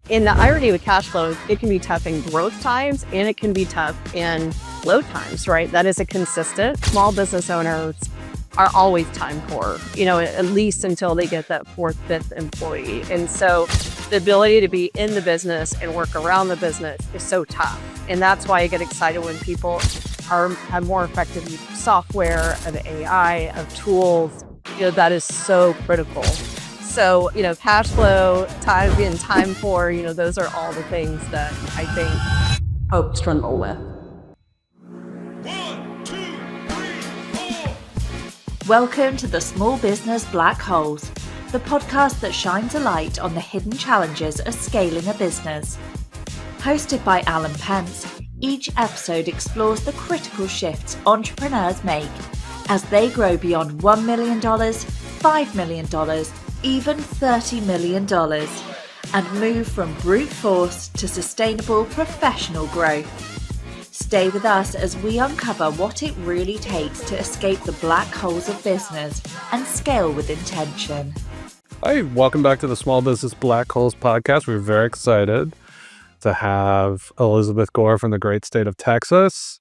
And the irony with cash flow, it can be tough in growth times and it can be tough in low times, right? That is a consistent. Small business owners are always time poor, at least until they get that fourth, fifth employee. And so the ability to be in the business and work around the business is so tough. And that's why I get excited when people have more effective use of software, of AI, of tools. That is so critical. So, cash flow, being time poor, those are all the things that I think folks struggle with. 1, 2, 3, 4. Welcome to the Small Business Black Holes, the podcast that shines a light on the hidden challenges of scaling a business. Hosted by Alan Pence, each episode explores the critical shifts entrepreneurs make as they grow beyond $1 million, $5 million, even $30 million, and move from brute force to sustainable professional growth. Stay with us as we uncover what it really takes to escape the black holes of business and scale with intention. Hi, welcome back to the Small Business Black Holes podcast. We're very excited to have Elizabeth Gore from the great state of Texas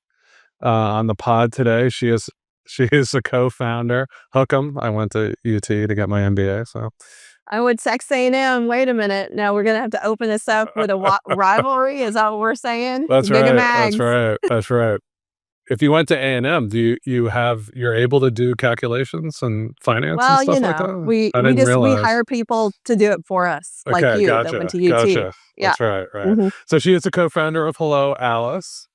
on the pod today. She is a co-founder. Hook 'em. I went to UT to get my MBA. So I would Texas A&M. Wait a minute. Now we're going to have to open this up with a rivalry. Is that what we're saying? That's Big right. Mags. That's right. If you went to A&M, you're able to do calculations and finance and stuff like that? we hire people to do it for us, like you that went to UT. Gotcha. Yeah. That's right. Mm-hmm. So she is the co-founder of Hello Alice.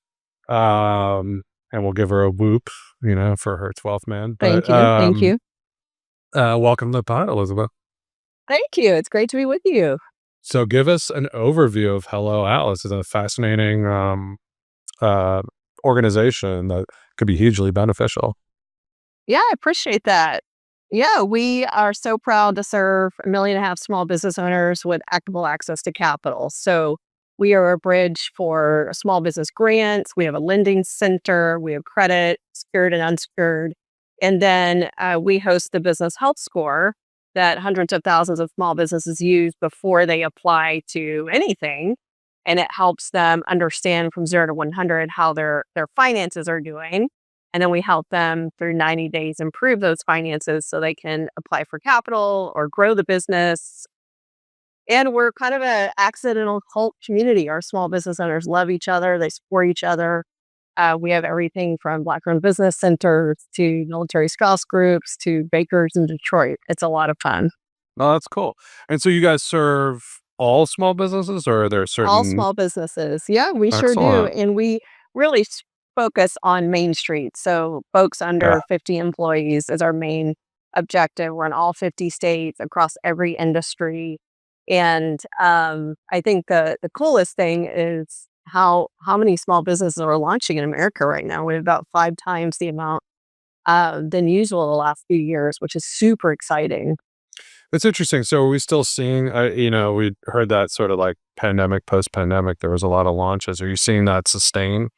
And we'll give her a whoop, for her 12th man. Thank you. Welcome to the pod, Elizabeth. Thank you. It's great to be with you. So give us an overview of Hello Alice. It's a fascinating organization that could be hugely beneficial. Yeah, I appreciate that. Yeah, we are so proud to serve 1.5 million small business owners with actionable access to capital. So we are a bridge for small business grants. We have a lending center. We have credit, secured and unsecured. And then we host the business health score that hundreds of thousands of small businesses use before they apply to anything. And it helps them understand from 0 to 100 how their finances are doing. And then we help them through 90 days improve those finances so they can apply for capital or grow the business. And we're kind of an accidental cult community. Our small business owners love each other. They support each other. We have everything from Black-owned business centers to military spouse groups to bakers in Detroit. It's a lot of fun. Oh, that's cool. And so you guys serve all small businesses, or are there certain... All small businesses. Yeah, we sure do. And we really focus on Main Street. So folks under 50 employees is our main objective. We're in all 50 states across every industry. And I think the coolest thing is how many small businesses are launching in America right now. We have about 5 times the amount than usual the last few years, which is super exciting. It's interesting. So are we still seeing, we heard that sort of like pandemic, post-pandemic, there was a lot of launches. Are you seeing that sustain?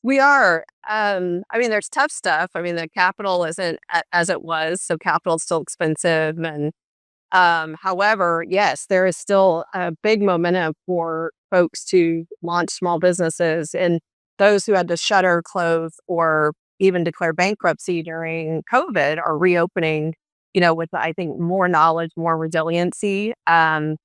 We are. There's tough stuff. The capital isn't as it was. So capital is still expensive. And however, yes, there is still a big momentum for folks to launch small businesses. And those who had to shutter, close, or even declare bankruptcy during COVID are reopening, with, I think, more knowledge, more resiliency. And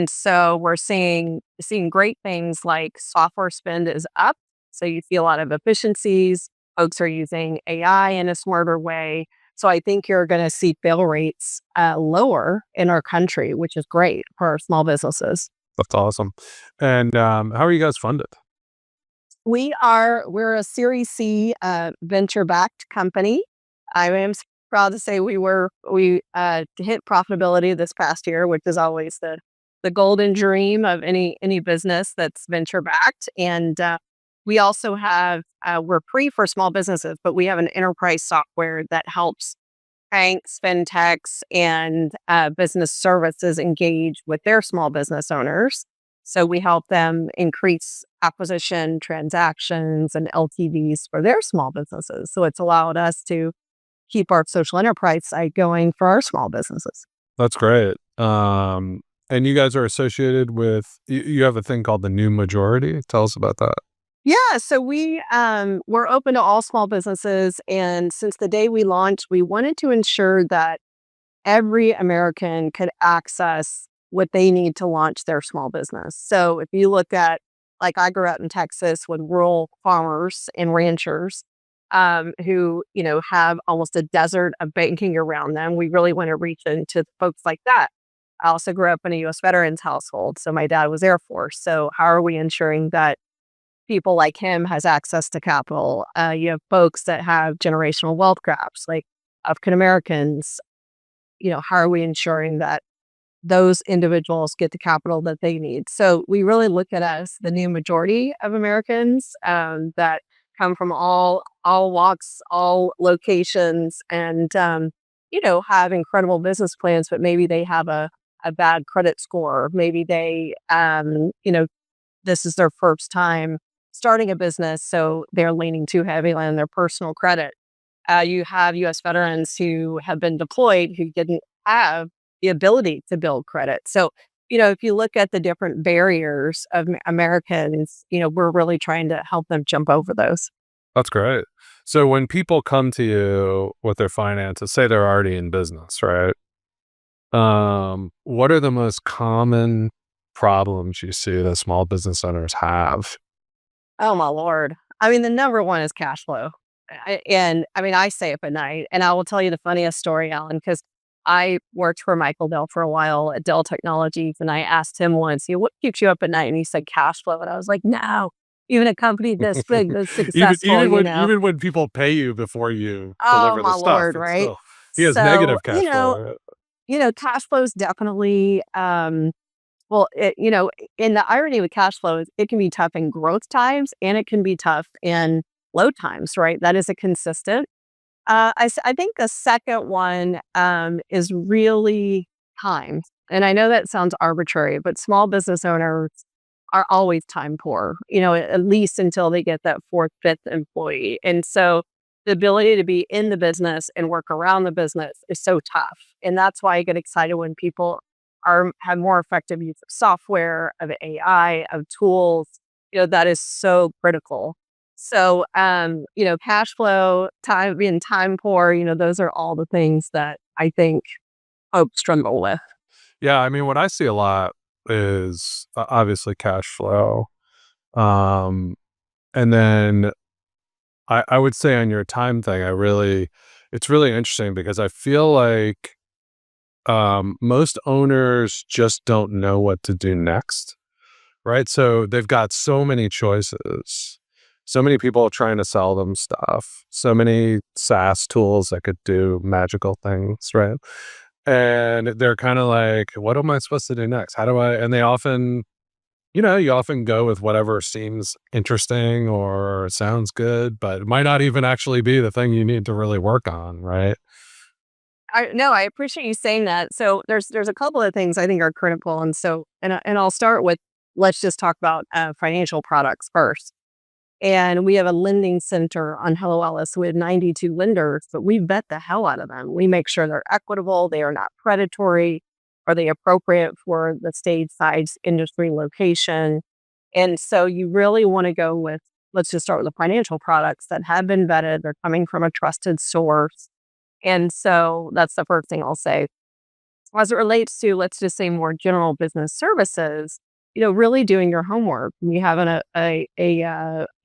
so we're seeing great things like software spend is up. So you see a lot of efficiencies. Folks are using AI in a smarter way. So I think you're going to see fail rates lower in our country, which is great for our small businesses. That's awesome. And how are you guys funded? We're a Series C venture-backed company. I am proud to say we hit profitability this past year, which is always the golden dream of any business that's venture-backed. And we also have, we're free for small businesses, but we have an enterprise software that helps banks, fintechs, and business services engage with their small business owners. So we help them increase acquisition, transactions, and LTVs for their small businesses. So it's allowed us to keep our social enterprise side going for our small businesses. That's great. And you guys are associated with, you have a thing called the New Majority. Tell us about that. Yeah, so we're open to all small businesses, and since the day we launched, we wanted to ensure that every American could access what they need to launch their small business. So if you look at, like, I grew up in Texas with rural farmers and ranchers who, have almost a desert of banking around them. We really want to reach into folks like that. I also grew up in a U.S. veterans household. So my dad was Air Force. So how are we ensuring that people like him has access to capital? You have folks that have generational wealth gaps, like African Americans. How are we ensuring that those individuals get the capital that they need? So we really look at as the new majority of Americans that come from all walks, all locations, and have incredible business plans, but maybe they have a bad credit score. Maybe they this is their first time starting a business, so they're leaning too heavily on their personal credit. You have U.S. veterans who have been deployed who didn't have the ability to build credit. So, if you look at the different barriers of Americans, we're really trying to help them jump over those. That's great. So when people come to you with their finances, say they're already in business, right? What are the most common problems you see that small business owners have? Oh my lord! I mean, the number one is cash flow, I stay up at night, and I will tell you the funniest story, Alan, because I worked for Michael Dell for a while at Dell Technologies, and I asked him once, what keeps you up at night? And he said cash flow, and I was like, no, even a company this big that's even successful, even when even when people pay you before you Oh deliver the my stuff, lord, it's right? still he has So, negative cash flow, right? cash flow is definitely well, and the irony with cash flow is it can be tough in growth times and it can be tough in low times, right? That is a consistent. I think the second one is really time. And I know that sounds arbitrary, but small business owners are always time poor, at least until they get that fourth, fifth employee. And so the ability to be in the business and work around the business is so tough. And that's why I get excited when people have more effective use of software, of AI, of tools, that is so critical. So cash flow, time being time poor, those are all the things that I think folks struggle with. Yeah, I mean, what I see a lot is obviously cash flow. Um, and then I would say on your time thing, it's really interesting because I feel like most owners just don't know what to do next, right? So they've got so many choices, so many people trying to sell them stuff, so many SaaS tools that could do magical things, right? And they're kind of like, what am I supposed to do next? How do I? And they often, you often go with whatever seems interesting or sounds good, but it might not even actually be the thing you need to really work on, right? I appreciate you saying that. So there's a couple of things I think are critical, and so and I'll start with, let's just talk about financial products first. And we have a lending center on Hello Ellis. We have 92 lenders, but we vet the hell out of them. We make sure they're equitable, they are not predatory, are they appropriate for the state, size, industry, location. And so you really want to go with, let's just start with the financial products that have been vetted, they're coming from a trusted source. And so that's the first thing I'll say. As it relates to, let's just say, more general business services, really doing your homework. We have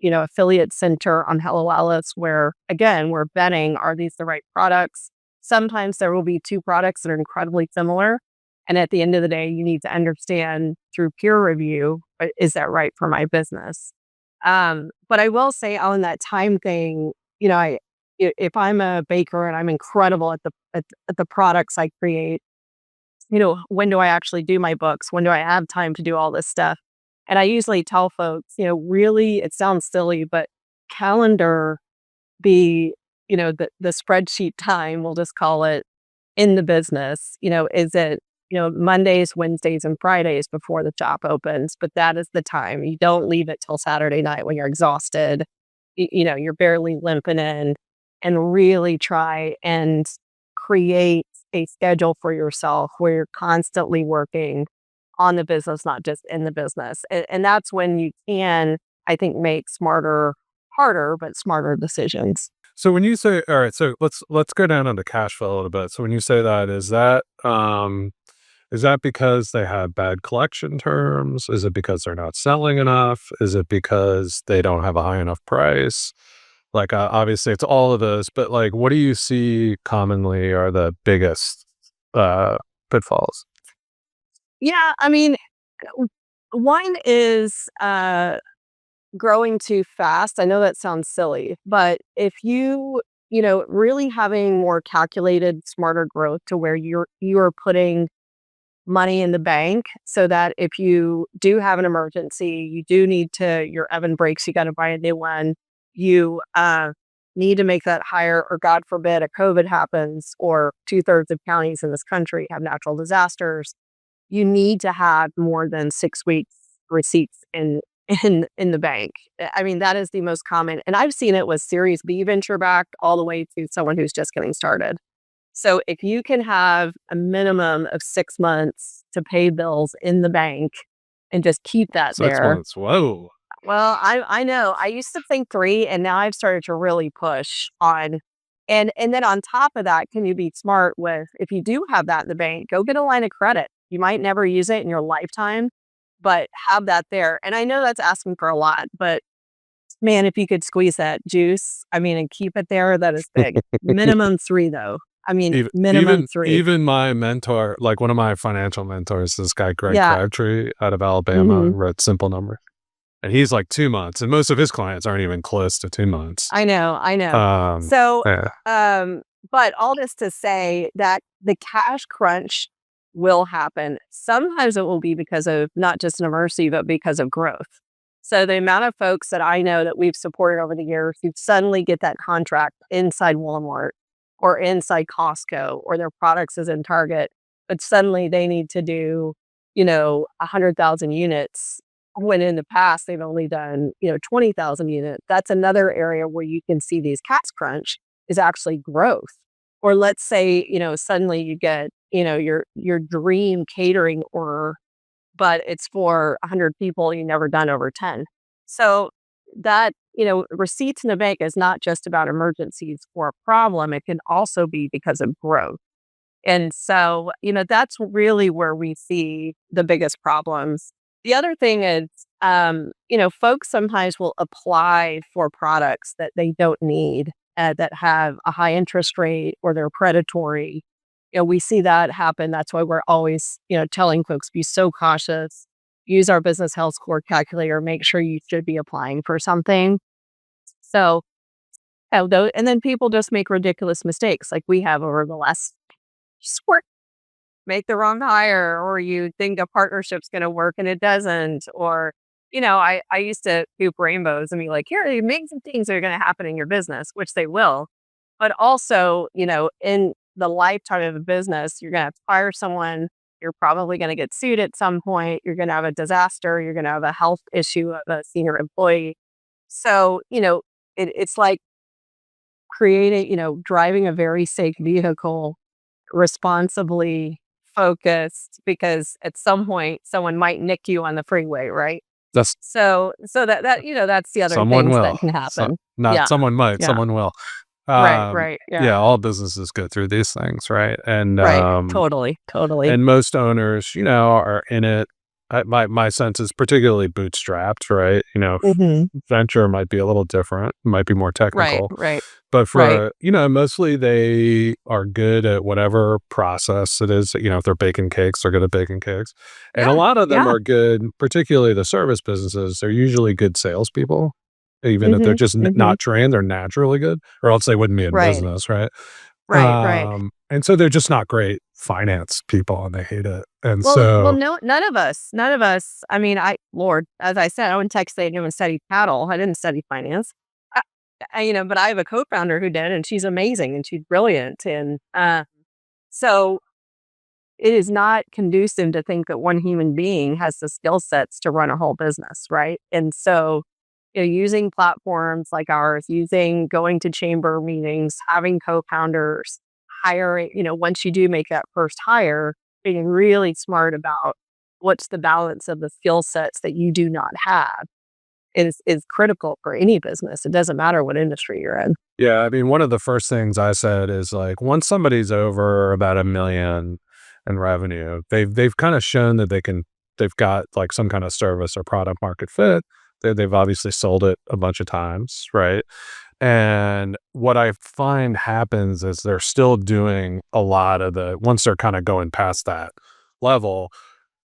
affiliate center on Hello Alice where, again, we're vetting, are these the right products? Sometimes there will be two products that are incredibly similar. And at the end of the day, you need to understand through peer review, is that right for my business? But I will say on that time thing, if I'm a baker and I'm incredible at the products I create, when do I actually do my books? When do I have time to do all this stuff? And I usually tell folks, really, it sounds silly, but calendar the spreadsheet time, we'll just call it, in the business. Is it, Mondays, Wednesdays, and Fridays before the shop opens? But that is the time. You don't leave it till Saturday night when you're exhausted. You're barely limping in, and really try and create a schedule for yourself where you're constantly working on the business, not just in the business. And that's when you can, I think, make smarter, harder, but smarter decisions. So when you say, all right, so let's go down into cash flow a little bit. So when you say that, is that because they have bad collection terms? Is it because they're not selling enough? Is it because they don't have a high enough price? Like, obviously it's all of those, but like, what do you see commonly are the biggest pitfalls? Yeah, I mean, one is growing too fast. I know that sounds silly, but if really having more calculated, smarter growth to where you're putting money in the bank so that if you do have an emergency, you do need to, your oven breaks, you got to buy a new one. You need to make that hire, or God forbid, a COVID happens, or 2/3 of counties in this country have natural disasters. You need to have more than 6 weeks receipts in the bank. I mean, that is the most common, and I've seen it with Series B venture backed all the way to someone who's just getting started. So if you can have a minimum of 6 months to pay bills in the bank and just keep that 6 months. there. Whoa. Well, I know. I used to think 3, and now I've started to really push on. And then on top of that, can you be smart with, if you do have that in the bank, go get a line of credit. You might never use it in your lifetime, but have that there. And I know that's asking for a lot, but man, if you could squeeze that juice, I mean, and keep it there, that is big. Minimum 3 though. I mean, Even minimum even 3. even my mentor, like one of my financial mentors, this guy Greg Yeah. Crabtree out of Alabama, Mhm. wrote Simple Numbers, and he's like 2 months, and most of his clients aren't even close to 2 months. I know, I know. Um, So, yeah. but all this to say that the cash crunch will happen. Sometimes it will be because of not just an emergency, but because of growth. So the amount of folks that I know that we've supported over the years who suddenly get that contract inside Walmart or inside Costco, or their products is in Target, but suddenly they need to do, 100,000 units when in the past they've only done, 20,000 units. That's another area where you can see these cash crunch is actually growth. Or let's say, suddenly you get, your dream catering order, but it's for 100 people, you've never done over 10. So that, receipts in the bank is not just about emergencies or a problem. It can also be because of growth. And so, that's really where we see the biggest problems. The other thing is, folks sometimes will apply for products that they don't need, that have a high interest rate, or they're predatory. We see that happen. That's why we're always, telling folks, be so cautious, use our business health score calculator, make sure you should be applying for something. So, and then people just make ridiculous mistakes like we have over the last squirt, make the wrong hire, or you think a partnership's going to work and it doesn't. Or, I used to hoop rainbows and be like, here are the amazing things that are going to happen in your business, which they will. But also, in the lifetime of a business, you're going to have to fire someone. You're probably going to get sued at some point. You're going to have a disaster. You're going to have a health issue of a senior employee. So, it's like creating, driving a very safe vehicle responsibly focused, because at some point someone might nick you on the freeway, right? That's So that's the other someone things that will. can So, happen. not Yeah. someone might, Yeah. someone will. Right. Right. Yeah. Yeah, all businesses go through these things, right? And Right. Totally. Totally. and most owners, are in it. My sense is particularly bootstrapped, right? Hmm. Venture might be a little different, might be more Right. technical, Right. but Right. for mostly they are good at whatever process it is. If they're baking cakes, they're good at baking cakes, and a Yeah. lot of them Yeah. are good. Particularly the service businesses, they're usually good salespeople, even if they're Hmm. just Hmm. not trained. They're naturally good, or else they wouldn't be in Right. business, right? Right. Right. And so they're just not great finance people, and they hate it. And Well, so no, none of us, none of us. I mean, Lord, as I said, I went to Texas A&M and studied paddle. I didn't study finance. I, but I have a co-founder who did, and she's amazing and she's brilliant. And so it is not conducive to think that one human being has the skill sets to run a whole business, right? And so, using platforms like ours, going to chamber meetings, having co-founders, hiring, once you do make that first hire, being really smart about what's the balance of the skill sets that you do not have is critical for any business. It doesn't matter what industry you're in. Yeah, I mean, one of the first things I said is like once somebody's over about 1 million in revenue, they've kind of shown that they've got like some kind of service or product market fit. They've obviously sold it a bunch of times, right? And what I find happens is they're still doing a lot of once they're kind of going past that level,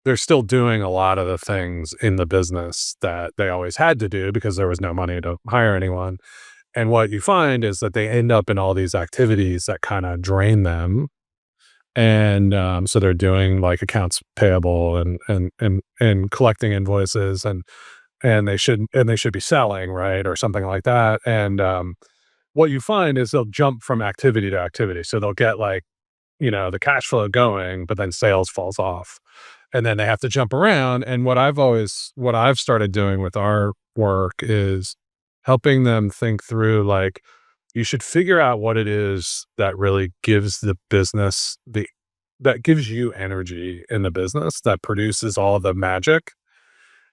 they're still doing a lot of the things in the business that they always had to do because there was no money to hire anyone. And what you find is that they end up in all these activities that kind of drain them. And so they're doing like accounts payable and collecting invoices and they should be selling, right, or something like that. And what you find is they'll jump from activity to activity. So they'll get like, the cash flow going, but then sales falls off. And then they have to jump around. And what I've started doing with our work is helping them think through like, you should figure out what it is that really gives the business that gives you energy in the business that produces all the magic,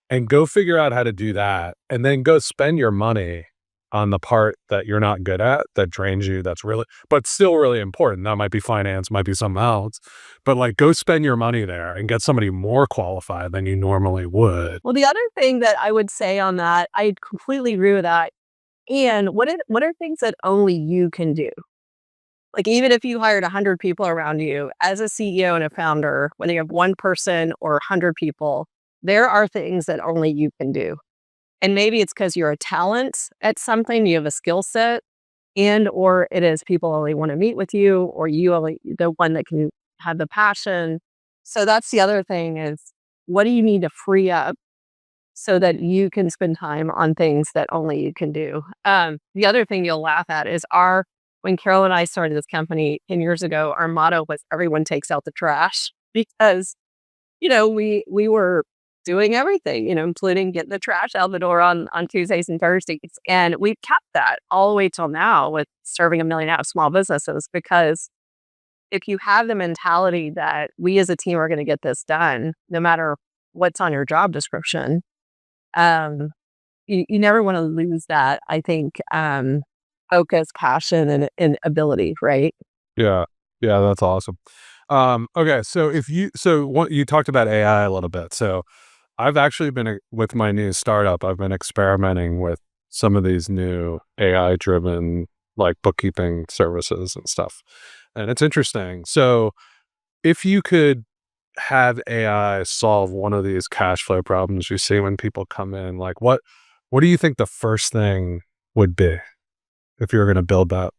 and go figure out how to do that, and then go spend your money on the part that you're not good at, that drains you, that's really but still really important. That might be finance, might be something else, but like go spend your money there and get somebody more qualified than you normally would. Well, the other thing that I would say on that, I completely agree with that. And what are things that only you can do? Like, even if you hired 100 people around you as a CEO and a founder, whether you have one person or 100 people, there are things that only you can do. And maybe it's because you're a talent at something, you have a skill set, and or it is people only want to meet with you, or you only the one that can have the passion. So that's the other thing is, what do you need to free up so that you can spend time on things that only you can do? The other thing you'll laugh at is when Carol and I started this company 10 years ago, our motto was everyone takes out the trash because, we were doing everything, including getting the trash out the door on Tuesdays and Thursdays. And we've kept that all the way till now with serving 1 million out of small businesses, because if you have the mentality that we as a team are going to get this done, no matter what's on your job description, you never want to lose that, I think, focus, passion, and ability, right? Yeah. Yeah, that's awesome. Okay, so what you talked about AI a little bit. So I've actually been with my new startup, I've been experimenting with some of these new AI driven like bookkeeping services and stuff. And it's interesting. So if you could have AI solve one of these cash flow problems you see when people come in, like what do you think the first thing would be if you're going to build that?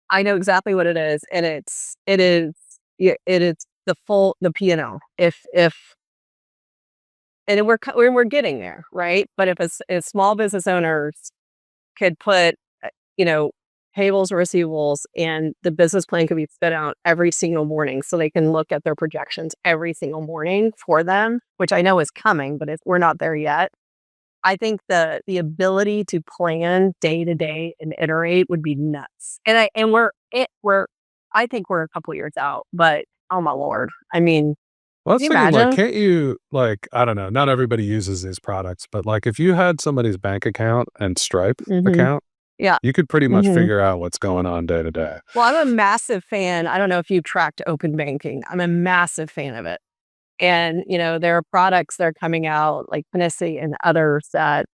I know exactly what it is, and it is the P&L. If and we're getting there, right? But if small business owners could put, you know, payables, receivables, and the business plan could be spit out every single morning, so they can look at their projections every single morning for them, which I know is coming, but we're not there yet. I think the ability to plan day to day and iterate would be nuts. We're I think we're a couple years out, but oh my lord, I mean, Well, I can was you thinking, like, imagine? can't you, like, I don't know, not everybody uses these products, but like if you had somebody's bank account and Stripe Hmm. account, Yeah. you could pretty much Hmm. figure out what's going on day to day. Well, I'm a massive fan. I don't know if you've tracked open banking. I'm a massive fan of it. And, there are products that are coming out like Panacea and others that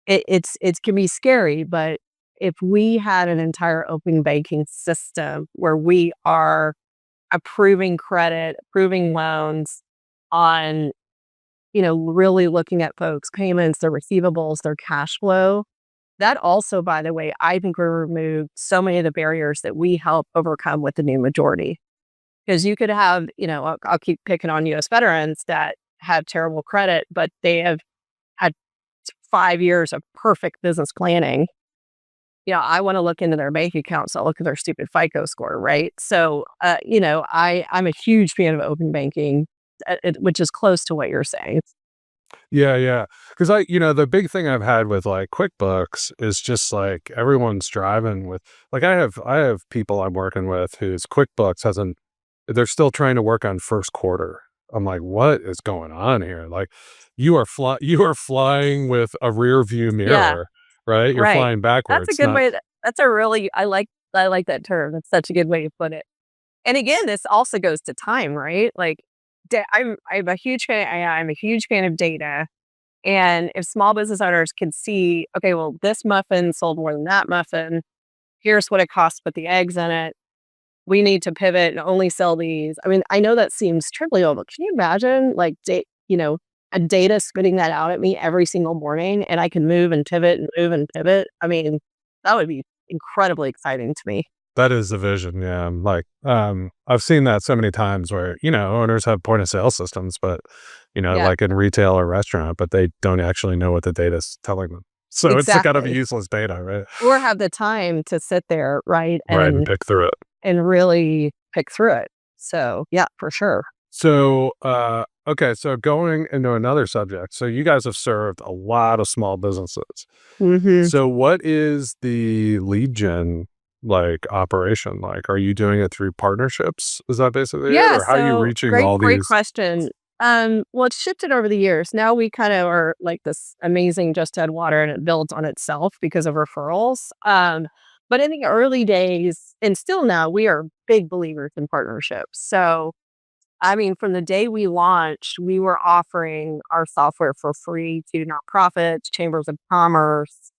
it can be scary, but if we had an entire open banking system where we are approving credit, approving loans on, really looking at folks' payments, their receivables, their cash flow, that also, by the way, I think will remove so many of the barriers that we help overcome with the new majority. Because you could have, I'll keep picking on US veterans that have terrible credit, but they have had 5 years of perfect business planning. I want to look into their bank accounts. I'll look at their stupid FICO score, right? So, I'm a huge fan of open banking, which is close to what you're saying. Yeah, yeah. Because the big thing I've had with like QuickBooks is just like everyone's driving with like I have people I'm working with whose QuickBooks hasn't they're still trying to work on first quarter. I'm like, what is going on here? Like, you are flying with a rear view Yeah, mirror, right? You're right. flying That's a backwards, good not way that's a really I like that term. That's such a good way to put it. And again, this also goes to time, right? Like, I'm a huge fan of AI, I'm a huge fan of data, and if small business owners can see, "Okay, well, this muffin sold more than that muffin. Here's what it costs to put the eggs in it. We need to pivot and only sell these." I mean, I know that seems trivial, but can you imagine, like, a data spitting that out at me every single morning, and I can move and pivot and move and pivot? I mean, that would be incredibly exciting to me. that is the vision. Yeah. I'm like, I've seen that so many times where, owners have point of sale systems, but, Yeah, like in retail or restaurant, but they don't actually know what the data's telling them. So it's kind of exactly. useless data, right? Or have the time to sit there, right, Right. And pick through it. and really pick through it. So, yeah, for sure. So, okay. So going into another subject. So you guys have served a lot of small businesses. Mhm. So what is the lead gen like operation like? Are you doing it through partnerships? Is that basically it? Yeah, Or how are you so reaching great, all great these? question. Well, it's shifted over the years. Now we kind of are like this amazing just add water and it builds on itself because of referrals. But in the early days, and still now, we are big believers in partnerships. So, I mean, from the day we launched, we were offering our software for free to nonprofits, chambers of commerce,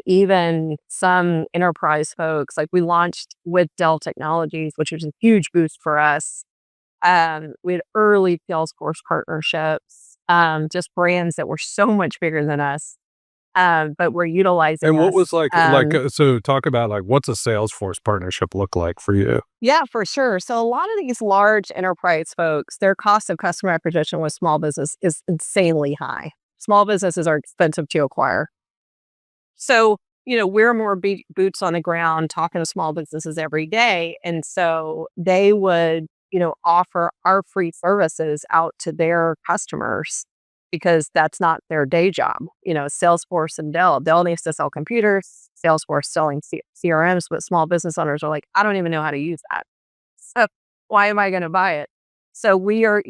even some enterprise folks. Like we launched with Dell Technologies, which was a huge boost for us. We had early Salesforce partnerships, just brands that were so much bigger than us, but were utilizing And what was us. so talk about like what's a Salesforce partnership look like for you? Yeah, for sure. So a lot of these large enterprise folks, their cost of customer acquisition with small business is insanely high. Small businesses are expensive to acquire. So, we're more boots on the ground talking to small businesses every day. And so they would, offer our free services out to their customers because that's not their day job. Salesforce and Dell needs to sell computers, Salesforce selling CRMs, but small business owners are like, I don't even know how to use that. So why am I going to buy it? So we are,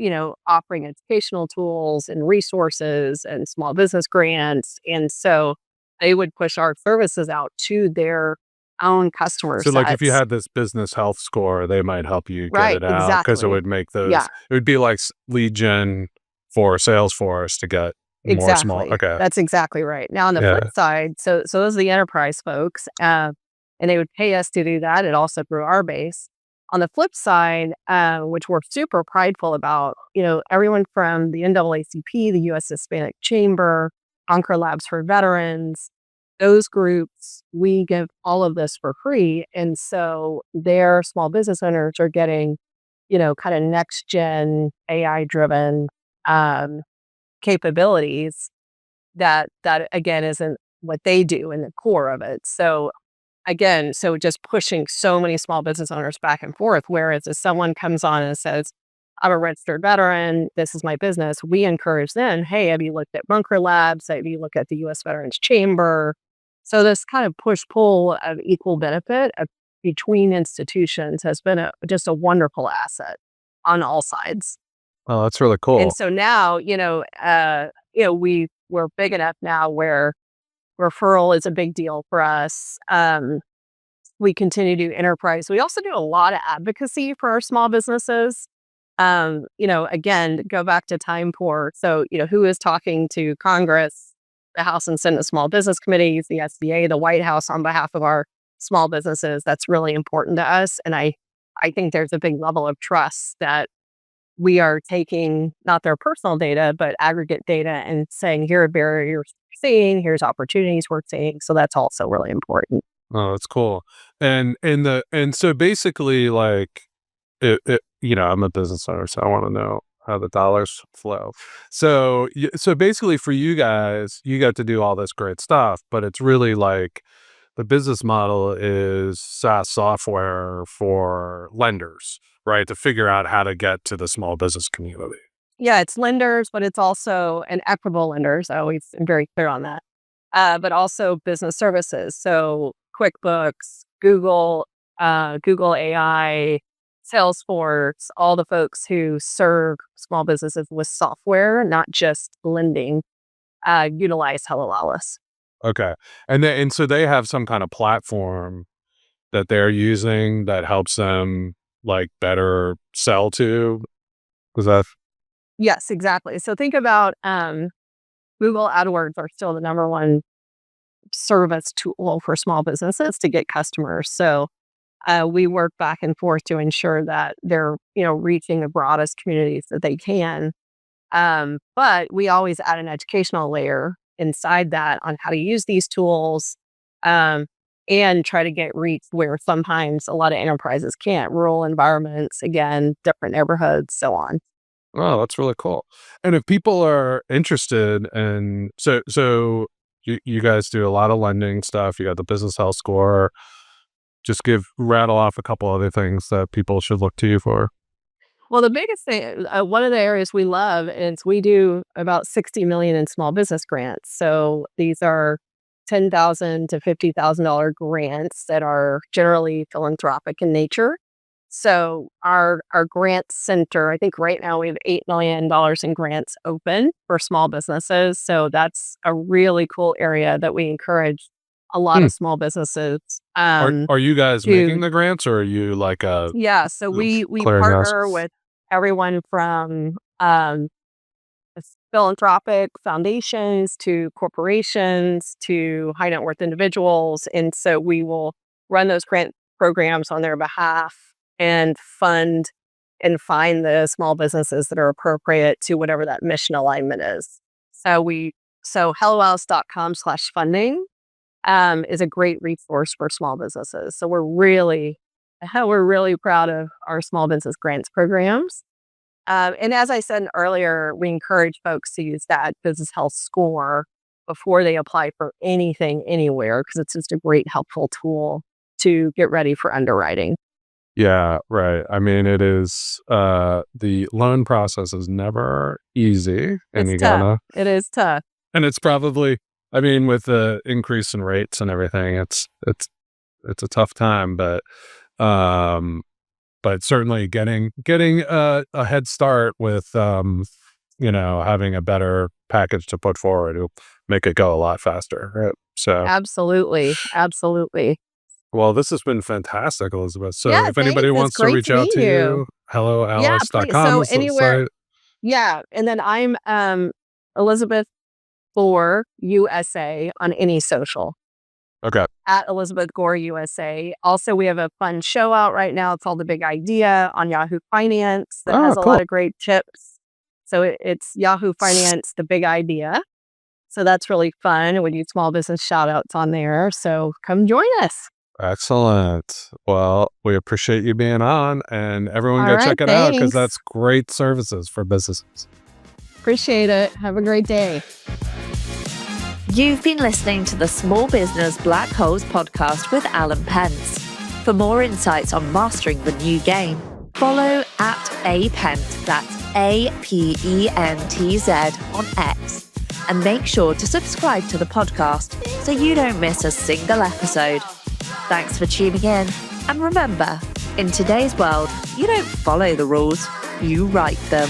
offering educational tools and resources and small business grants. And so they would push our services out to their own customer So like if you sets. had this business health score, they might help you get Right, it out because it exactly. would make Yeah, it would be like lead gen for Salesforce to get more small. exactly. Okay. That's exactly right. Now on the flip Yeah. side, so those are the enterprise folks, and they would pay us to do that. It also grew our base. On the flip side, which we're super prideful about, everyone from the NAACP, the U.S. Hispanic Chamber, Anchor Labs for Veterans, those groups, we give all of this for free. And so their small business owners are getting, kind of next gen AI driven um, capabilities that again isn't what they do in the core of it. So again, so just pushing so many small business owners back and forth. Whereas if someone comes on and says, I'm a registered veteran, this is my business, we encourage them, hey, have you looked at Bunker Labs? Have you looked at the US Veterans Chamber? So this kind of push-pull of equal benefit between institutions has been just a wonderful asset on all sides. Oh, that's really And cool. so now, we're big enough now where referral is a big deal for us. We continue to do enterprise. We also do a lot of advocacy for our small businesses. Again, go back to time poor. So, who is talking to Congress, the House and Senate small business committees, the SBA, the White House on behalf of our small businesses? That's really important to us. And I think there's a big level of trust that we are taking not their personal data, but aggregate data and saying, here are barriers we're seeing, here's opportunities we're seeing. So that's also really important. Oh, that's cool. And so basically like I'm a business owner, so I want to know how the dollars flow. So so basically for you guys, you got to do all this great stuff, but it's really like the business model is SaaS software for lenders, right? To figure out how to get to the small business community. Yeah, it's lenders, but it's also an equitable lenders. I always am very clear on that. But also business services. So QuickBooks, Google AI, Salesforce, all the folks who serve small businesses with software, not just lending, utilize Hello Alice. Okay. And so they have some kind of platform that they're using that helps them like better sell to. Was that Yes, exactly. So think about Google AdWords are still the number one service tool for small businesses to get customers. So we work back and forth to ensure that they're, reaching the broadest communities that they can. But we always add an educational layer inside that on how to use these tools, um, and try to get reach where sometimes a lot of enterprises can't. Rural environments, again, different neighborhoods, so on. Oh, that's really cool. And if people are interested in so you guys do a lot of lending stuff, you got the business health score. Just rattle off a couple other things that people should look to you for. Well, the biggest thing, one of the areas we love is we do about 60 million in small business grants. So these are $10,000 to $50,000 grants that are generally philanthropic in nature. So our grant center, I think right now we have $8 million in grants open for small businesses. So that's a really cool area that we encourage a lot Hmm. of small businesses Are you guys making to. the grants, or are you like a Yeah, so we clearinghouse? partner with everyone from philanthropic foundations to corporations to high net worth individuals, and so we will run those grant programs on their behalf and fund and find the small businesses that are appropriate to whatever that mission alignment is. So helloalice.com/funding is a great resource for small businesses. So we're really proud of our small business grants programs. And as I said earlier, we encourage folks to use that business health score before they apply for anything anywhere, because it's just a great helpful tool to get ready for underwriting. Yeah, right. I mean, it is the loan process is never easy, and It's you tough. gotta It is tough. and it's probably I mean, with the increase in rates and everything, it's a tough time, um but certainly getting a head start with having a better package to put forward will make it go a lot faster, right? So, Absolutely. Absolutely. well, this has been fantastic, Elizabeth. So Yeah, if anybody thanks. It's wants to great reach to out meet to you. you, Yeah, please. helloalice.com So is the anywhere, site. yeah. And then I'm Elizabeth Gore USA on any social. Okay. At Elizabeth Gore USA. Also, we have a fun show out right now called The Big Idea on Yahoo Finance that Oh, has a cool. lot of great tips. So it's Yahoo Finance, The Big Idea. So that's really fun. We do small business shout outs on there. So come join us. Excellent. Well, we appreciate you being on, and everyone All go right. check it out because Thanks. that's great services for businesses. Appreciate it. Have a great day. You've been listening to the Small Business Black Holes podcast with Alan Pence. For more insights on mastering the new game, follow at apent, that's APENTZ on X, and make sure to subscribe to the podcast so you don't miss a single episode. Thanks for tuning in, and remember, in today's world, you don't follow the rules, you write them.